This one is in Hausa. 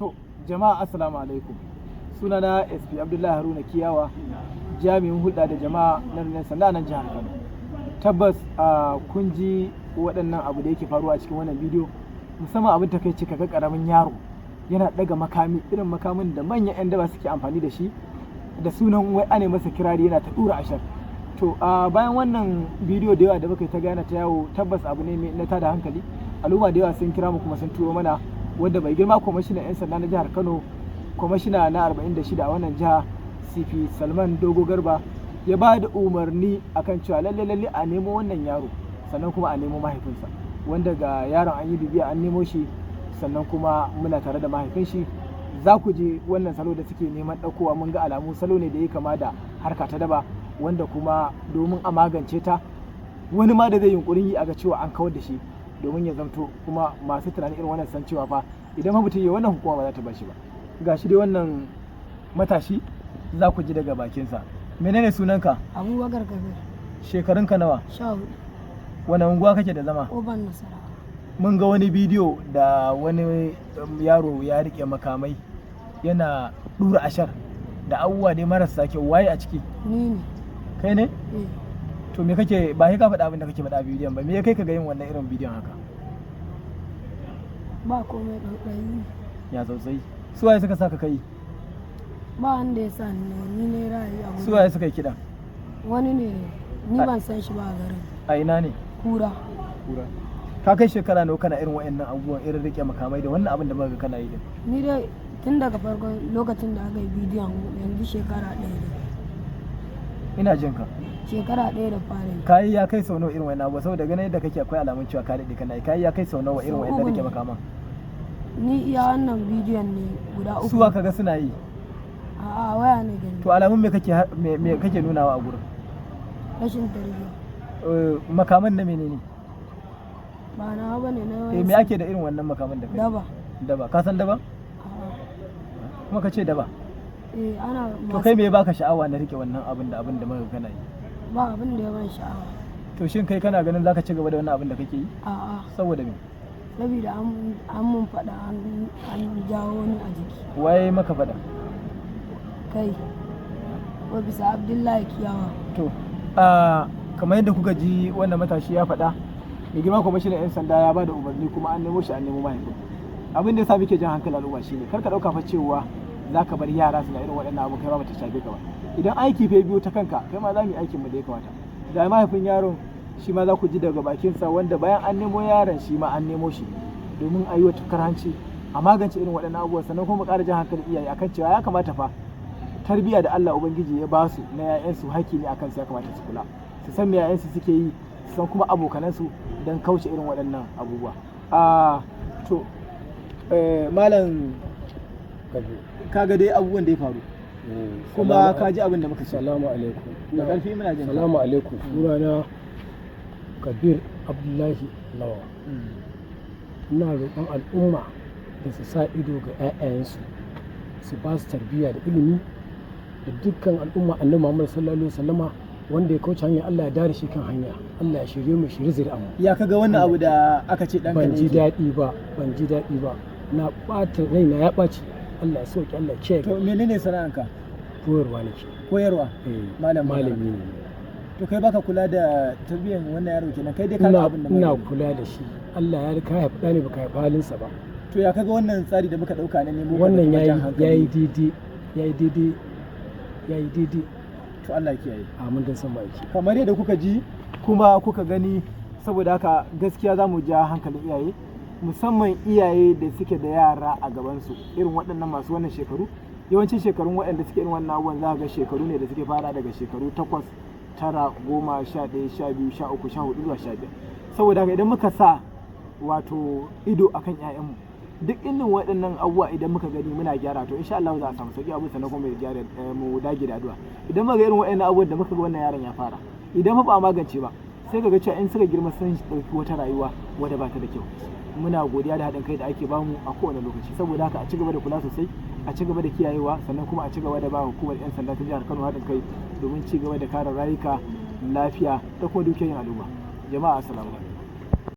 To jama'a assalamu alaikum, sunana SP Abdullahi Haruna Kiyawa, jami'in hulɗa da jama'a na rundunar sanda nan jihar Kano. Tabbas kun ji waɗannan abu da yake faruwa a cikin wannan bidiyo, musamman abin takaici kaga karamin yaro yana ɗaga makami, irin makamin da manyan 'yan daba suke amfani da shi da sunan wai ane masa kirari yana ta ɗura ashar. To bayan wannan bidiyo da yawa da muka yi ta gane ta yawo, tabbas abu ne na tada hankali. Al'umma da yawa sun kira mu kuma sun turo mana, wanda bai girma kwamishinan 'yan sanda na jihar Kano, kwamishina na 46 a wannan jiha, CP Salman Dogo Garba, ya ba da umarni akan cewa lalle a nemo wannan yaro, sannan kuma a nemo mahaifinsa, wanda ga yaron an yi bibiya an nemo shi, sannan kuma muna tare da mahaifin shi. Za ku ji wannan salo da suke neman ɗaukowa, mun ga alamu salo ne da ya kama da harka ta daba, wanda kuma domin a magance ta, wani ma da zai yunkurin yi a ga cewa an kawar da shi, domin ya zamto kuma masu tunanin irin wannan san cewa fa idan mutum ya wannan hukuma ba za ta bar shi ba. Ga shi dai wannan matashi za ku ji daga bakinsa. Menene sunanka? Abubakar Kabir. Shekarunka nawa? 14. Wani unguwa kake da zama? Oban Nasara. Mun ga wani bidiyo da wani yaro ya rike makamai yana dura ashar da abubuwa dai marasa kyau. Waye a ciki? Ni ne. Kai ne? Eh. To me kake, ba sai ka faɗa abin da kake faɗa a bidiyon ba, me ya kai ka ga yin wannan irin bidiyon haka? Ba komai ɗauɗayi. Ya tsautsayi. Su waye suka saka kai? Ba wanda ya sa ni ne ra'ayi abu. Su waye suka yi kiɗan? Wani ne, ni ban san shi ba a garin. A ina ne? Kura. Kura. Ka kai shekara nawa kana irin wa'annan abubuwan, irin rike makamai da wannan abin da muka ga kana yi din? Ni dai tun daga farkon lokacin da aka yi bidiyon yanzu shekara ɗaya ne. Ina jin ka. Shekara ɗaya da fara yi. Kayi ya kai sau nawa irin wa'annan abubuwa, saboda ganin yadda kake akwai alamun cewa ka daɗe kana yi. Kayi ya kai sau nawa irin wa'annan rike makaman? Ni iya wannan bidiyon ne guda uku. Suwa kaga suna yi? A'a waya ne gani. To alamun me kake nunawa a gurin? Rashin tarbiyya. Makaman na menene? Ba na ba ne na wani. Me ake da irin wannan makaman da kai? Daba. Daba. Ka san daba? A'a. Kuma ka ce daba? Ana To kai me ya baka sha'awa na rike wannan abin da muka kana yi? Ba abin da ya ban sha'awa. To shin kai kana ganin zaka ci gaba da wannan abin da kake yi? A'a. Saboda me? Saboda an mun faɗa an jawo ni a jiki. Waye maka faɗa? Kai, wa bisa Abdullahi Kiyawa. To, kamar yadda kuka ji wannan matashi ya faɗa, mai girma kwamishinan 'yan sanda ya ba da umarni kuma an nemo shi, an nemo mahaifin. Abin da ya sa muke jan hankali al'umma shine kar ka ɗauka fa cewa za ka bar yara suna irin waɗannan abu kai ma bata shafe ka ba. Idan aiki fa biyo ta kanka, kai ma za mu yi aikin mu da ya kamata. Da mahaifin yaron shi ma za ku ji daga bakinsa, wanda bayan an nemo yaron shi ma an nemo shi domin a yi wa hanci a magance irin waɗannan abubuwa. Sannan kuma mu ƙara jan hankali iyaye akan cewa ya kamata fa tarbiyya da Allah Ubangiji ya ba su na 'ya'yansu haƙƙi ne akan su, ya kamata su kula, su san me 'ya'yansu suke yi, su san kuma abokanansu don kauce irin waɗannan abubuwa. To malam kaga dai abubuwan da ya faru kuma ka ji abin da muka ce. Salamu alaikum. Da ƙarfi muna jin. Salamu alaikum. Sunana Kabir Abdullahi Lawa. Ina roƙon al'umma da su sa ido ga 'ya'yansu, su ba su tarbiyya da ilimi, da dukkan al'umma annabi Muhammad sallallahu alaihi wasallama, wanda ya kauce hanya Allah ya dare shi kan hanya, Allah ya shirye mu shirye zuri'anmu. Ya kaga wannan abu da aka ce ɗanka ne? Ban ji daɗi ba, na ɓata raina ya ɓaci. Allah ya sauke, Allah ya kiyaye. To menene sana'anka? Koyarwa nake. Koyarwa? Malami ne. To kai baka kula da tarbiyyar wannan yaro kenan, kai dai ka ga abin da ina kula da shi. Allah ya rika ya faɗa ne baka haifa halinsa ba. To ya kaga wannan tsari da muka ɗauka na nemo? Wannan yayi daidai. To Allah ya kiyaye. Amin dan san baki. Kamar yadda kuka ji kuma kuka gani, saboda haka gaskiya za mu ja hankalin iyaye, musamman iyaye da suke da yara a gabansu irin waɗannan masu wannan shekaru. Yawancin shekarun waɗanda suke irin wannan abubuwan za ga shekaru ne da suke fara daga shekaru 8, 9, 10, 11, 12, 13, 14 zuwa 15. Saboda haka idan muka sa wato ido akan 'ya'yanmu, duk irin waɗannan abubuwa idan muka gani muna gyara, to insha Allah za a samu sauki abu, sannan kuma mu dage da addu'a. Idan muka ga irin waɗannan abubuwan da muka ga wannan yaron ya fara, idan ba a magance ba, sai ka ga cewa in suka girma sun ɗauki wata rayuwa wadda ba ta da kyau. Muna godiya da haɗin kai da ake bamu a kowane lokaci. Saboda haka a ci gaba da kula sosai, a ci gaba da kiyayewa, sannan kuma a ci gaba da ba hukumar 'yan sanda ta jihar Kano haɗin kai domin ci gaba da kare rayuka, lafiya da kuma dukiyoyin al'umma. Jama'a assalamu alaikum.